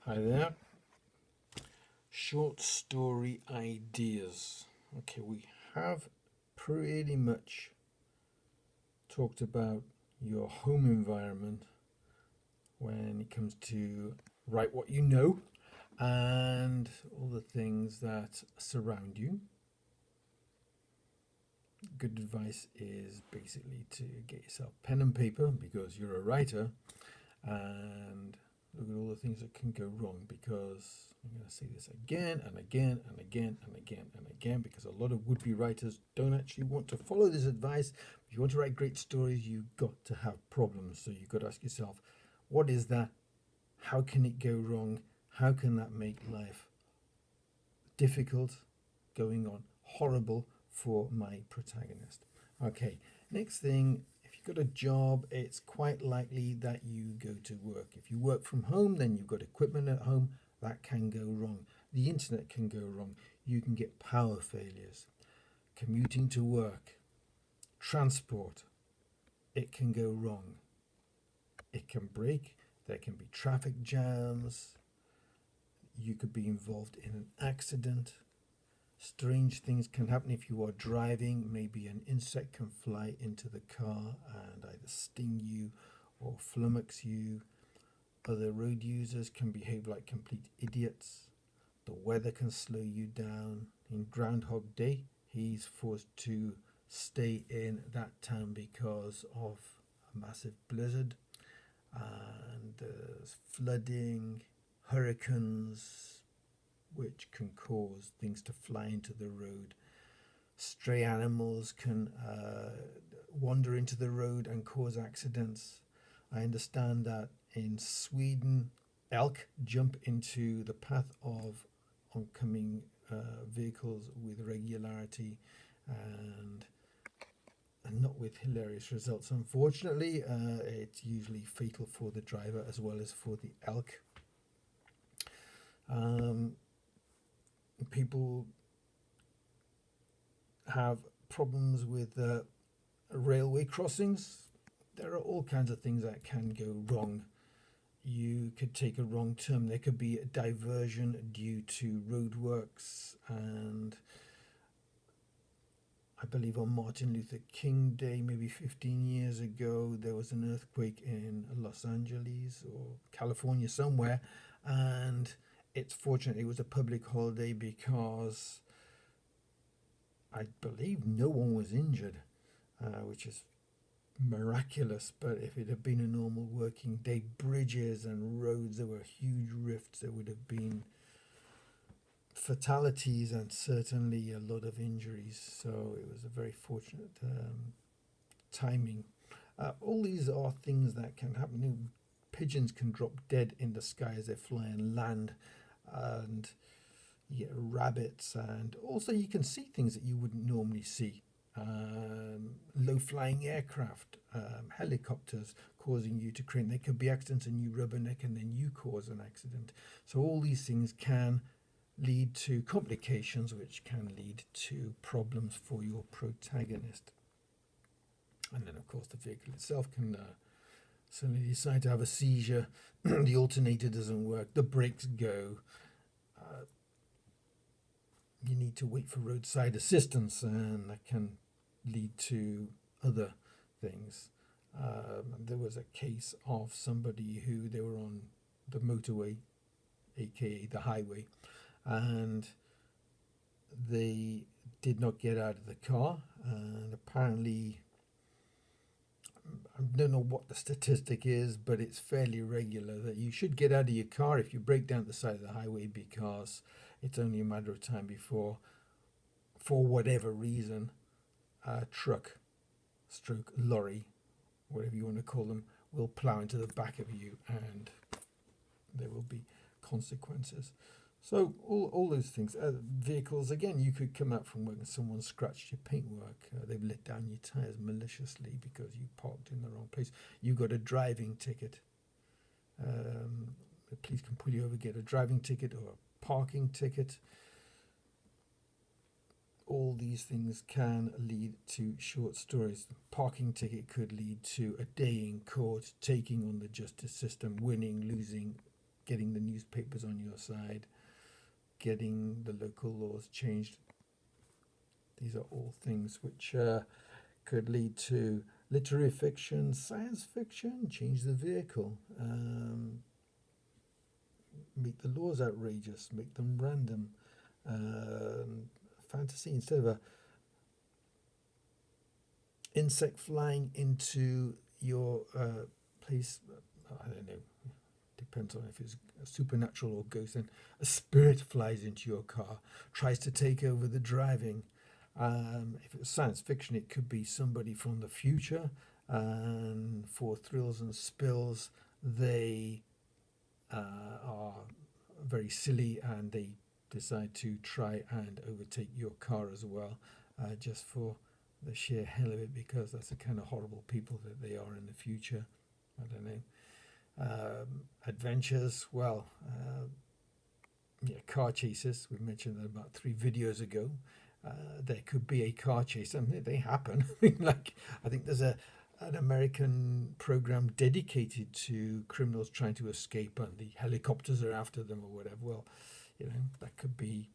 Hi there. Short story ideas. Okay, we have pretty much talked about your home environment when it comes to write what you know and all the things that surround you. Good advice is basically to get yourself pen and paper because you're a writer and look at all the things that can go wrong because I'm going to say this again and again and again and again and again because a lot of would-be writers don't actually want to follow this advice. If you want to write great stories, you've got to have problems. So you've got to ask yourself, what is that? How can it go wrong? How can that make life difficult, going on, horrible for my protagonist? Okay, next thing, if you've got a job, it's quite likely that you go to work. If you work from home, then you've got equipment at home that can go wrong. The internet can go wrong. You can get power failures. Commuting to work, transport, it can go wrong. It can break. There can be traffic jams. You could be involved in an accident. Strange things can happen if you are driving. Maybe an insect can fly into the car and either sting you or flummox you. Other road users can behave like complete idiots. The weather can slow you down. In Groundhog Day, he's forced to stay in that town because of a massive blizzard. And there's flooding, hurricanes, which can cause things to fly into the road. Stray animals can wander into the road and cause accidents. I understand that in Sweden, elk jump into the path of oncoming vehicles with regularity and not with hilarious results. Unfortunately, it's usually fatal for the driver as well as for the elk. Um, People have problems with railway crossings. There are all kinds of things that can go wrong. You could take a wrong turn. There could be a diversion due to roadworks. And I believe on Martin Luther King Day, maybe 15 years ago, there was an earthquake in Los Angeles or California somewhere. And it's fortunate it was a public holiday because I believe no one was injured, which is miraculous. But if it had been a normal working day, bridges and roads, there were huge rifts. There would have been fatalities and certainly a lot of injuries. So it was a very fortunate timing. All these are things that can happen. Pigeons can drop dead in the sky as they fly and land, and you get rabbits, and also you can see things that you wouldn't normally see. Low flying aircraft, helicopters causing you to crane. There could be accidents and you rubberneck and then you cause an accident. So all these things can lead to complications, which can lead to problems for your protagonist. And then, of course, the vehicle itself can suddenly decide to have a seizure. The alternator doesn't work. The brakes go. You need to wait for roadside assistance, and that can lead to other things. There was a case of somebody who they were on the motorway, aka the highway, and they did not get out of the car, and apparently I don't know what the statistic is, but it's fairly regular that you should get out of your car if you break down the side of the highway because it's only a matter of time before, for whatever reason, a truck, stroke lorry, whatever you want to call them, will plow into the back of you and there will be consequences. So all those things. Vehicles, again, you could come out from work and someone scratched your paintwork. They've let down your tyres maliciously because you parked in the wrong place. You got a driving ticket. The police can pull you over, get a driving ticket or a parking ticket. All these things can lead to short stories. The parking ticket could lead to a day in court, taking on the justice system, winning, losing, getting the newspapers on your side, getting the local laws changed. These are all things which could lead to literary fiction, science fiction, change the vehicle, make the laws outrageous, make them random, fantasy instead of a insect flying into your place. I don't know. Depends on if it's a supernatural or ghost. And a spirit flies into your car, tries to take over the driving. If it was science fiction, it could be somebody from the future, and for thrills and spills, they are very silly and they decide to try and overtake your car as well, just for the sheer hell of it, because that's the kind of horrible people that they are in the future. I don't know. Adventures, well, yeah, car chases. We mentioned that about 3 videos ago. There could be a car chase, and they happen. Like, I think there's an American program dedicated to criminals trying to escape, and the helicopters are after them or whatever. Well, that could be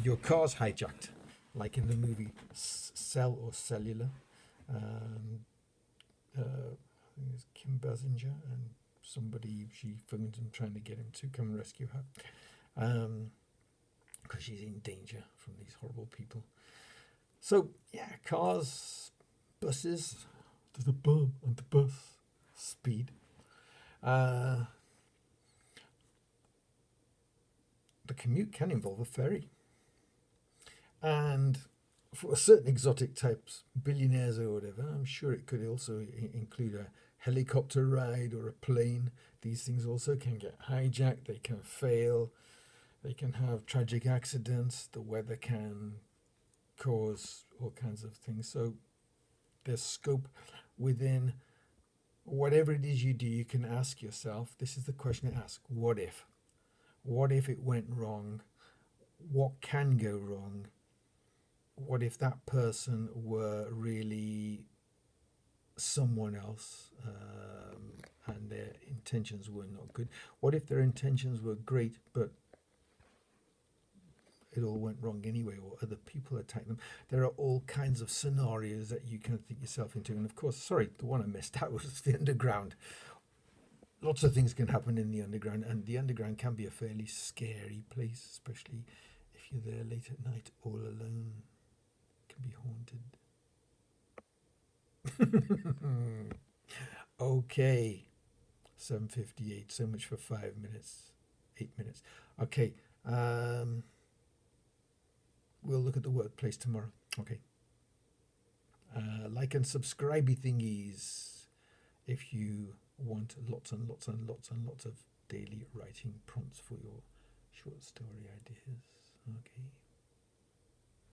your car's hijacked, like in the movie Cell or Cellular. I think it's Kim Basinger, and she phones him trying to get him to come and rescue her. Because she's in danger from these horrible people. So, yeah, cars, buses, there's the bum and the bus, speed. The commute can involve a ferry. And for certain exotic types, billionaires or whatever, I'm sure it could also include a helicopter ride or a plane. These things also can get hijacked, they can fail. They can have tragic accidents. The weather can cause all kinds of things. So there's scope within whatever it is you do. You can ask yourself, this is the question to ask, what if? What if it went wrong? What can go wrong? What if that person were really someone else, and their intentions were not good? What if their intentions were great, but it all went wrong anyway, or other people attacked them? There are all kinds of scenarios that you can think yourself into. And of course, sorry, the one I missed out was the underground. Lots of things can happen in the underground, and the underground can be a fairly scary place, especially if you're there late at night all alone. It can be haunted. Okay, 7:58. So much for 5 minutes, 8 minutes. Okay. We'll look at the workplace tomorrow. Okay. Like and subscribe thingies if you want lots and lots and lots and lots of daily writing prompts for your short story ideas. Okay.